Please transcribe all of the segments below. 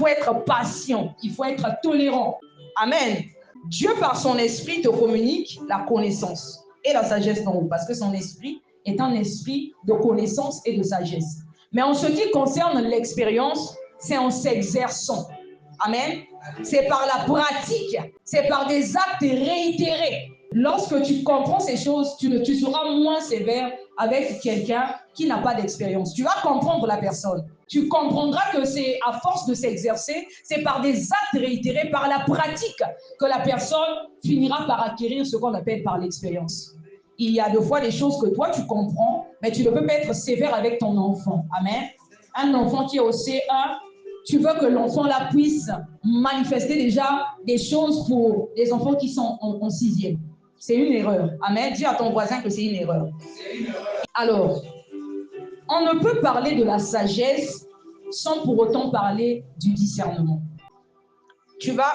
faut être patient, il faut être tolérant. Amen. Dieu, par son esprit, te communique la connaissance et la sagesse d'en haut, parce que son esprit est un esprit de connaissance et de sagesse. Mais en ce qui concerne l'expérience, c'est en s'exerçant. Amen. C'est par la pratique, c'est par des actes réitérés. Lorsque tu comprends ces choses, tu seras moins sévère avec quelqu'un qui n'a pas d'expérience. Tu vas comprendre la personne. Tu comprendras que c'est à force de s'exercer, c'est par des actes réitérés, par la pratique, que la personne finira par acquérir ce qu'on appelle par l'expérience. Il y a des fois des choses que toi tu comprends, mais tu ne peux pas être sévère avec ton enfant. Amen. Un enfant qui est au C1, tu veux que l'enfant là puisse manifester déjà des choses pour les enfants qui sont en 6e. C'est une erreur. Amen. Dis à ton voisin que c'est une erreur. Alors, on ne peut parler de la sagesse sans pour autant parler du discernement. Tu vas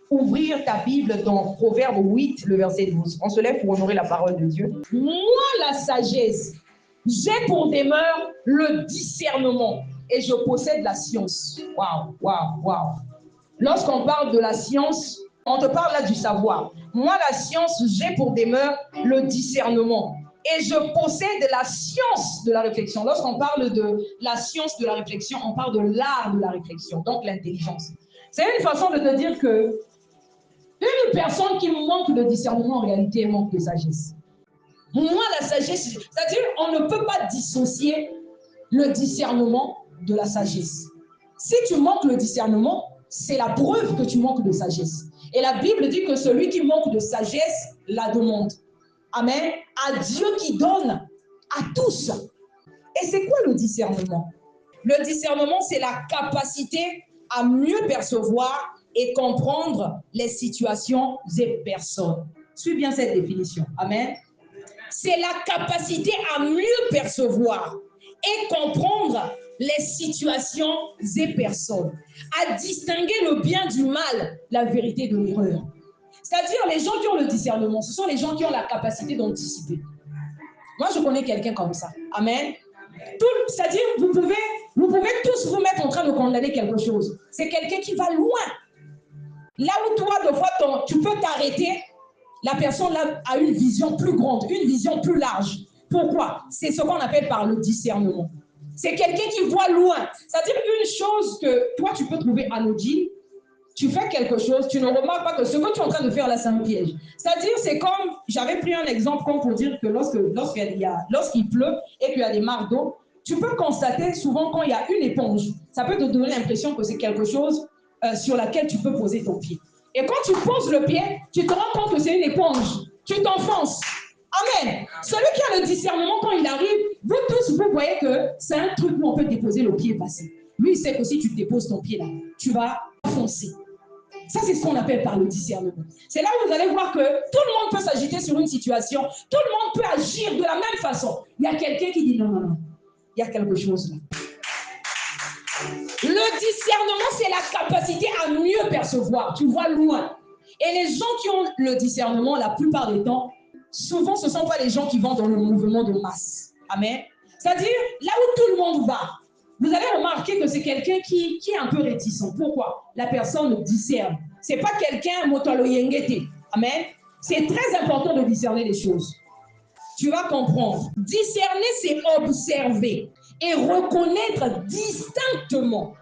ouvrir ta Bible dans Proverbe 8, le verset 12. On se lève pour honorer la parole de Dieu. Moi, la sagesse, j'ai pour demeure le discernement et je possède la science. Waouh, waouh, waouh. Lorsqu'on parle de la science, on te parle là du savoir. Moi, la science, j'ai pour demeure le discernement. Et je possède la science de la réflexion. Lorsqu'on parle de la science de la réflexion, on parle de l'art de la réflexion, donc l'intelligence. C'est une façon de te dire que une personne qui manque de discernement, en réalité, manque de sagesse. Moi, la sagesse, c'est-à-dire on ne peut pas dissocier le discernement de la sagesse. Si tu manques le discernement, c'est la preuve que tu manques de sagesse. Et la Bible dit que celui qui manque de sagesse la demande. Amen. À Dieu qui donne à tous. Et c'est quoi le discernement? Le discernement, c'est la capacité à mieux percevoir et comprendre les situations et personnes. Suis bien cette définition. Amen. C'est la capacité à mieux percevoir et comprendre les situations et personnes, à distinguer le bien du mal, la vérité de l'erreur. C'est-à-dire, les gens qui ont le discernement, ce sont les gens qui ont la capacité d'anticiper. Moi, je connais quelqu'un comme ça. Amen. C'est-à-dire, vous pouvez tous vous mettre en train de condamner quelque chose. C'est quelqu'un qui va loin. Là où toi, de fois, tu peux t'arrêter, la personne là a une vision plus grande, une vision plus large. Pourquoi? C'est ce qu'on appelle par le discernement. C'est quelqu'un qui voit loin. C'est-à-dire une chose que toi, tu peux trouver anodine, tu fais quelque chose, tu ne remarques pas que ce que tu es en train de faire là, c'est un piège. C'est-à-dire, c'est comme, j'avais pris un exemple comme pour dire que lorsqu'il pleut et qu'il y a des mares d'eau, tu peux constater souvent quand il y a une éponge, ça peut te donner l'impression que c'est quelque chose sur laquelle tu peux poser ton pied. Et quand tu poses le pied, tu te rends compte que c'est une éponge. Tu t'enfonces. Amen. Celui qui a le discernement, quand il arrive, vous tous, vous voyez que c'est un truc où on peut déposer le pied et passer. Lui, il sait que si tu déposes ton pied là, tu vas foncer. Ça, c'est ce qu'on appelle par le discernement. C'est là où vous allez voir que tout le monde peut s'agiter sur une situation, tout le monde peut agir de la même façon. Il y a quelqu'un qui dit non, non, non, il y a quelque chose là. Le discernement, c'est la capacité à mieux percevoir. Tu vois loin. Et les gens qui ont le discernement, la plupart des temps, souvent, ce ne sont pas les gens qui vont dans le mouvement de masse. Amen. C'est-à-dire, là où tout le monde va, vous allez remarquer que c'est quelqu'un qui est un peu réticent. Pourquoi? La personne discerne. Ce n'est pas quelqu'un motoloyengete. Amen. C'est très important de discerner les choses. Tu vas comprendre. Discerner, c'est observer et reconnaître distinctement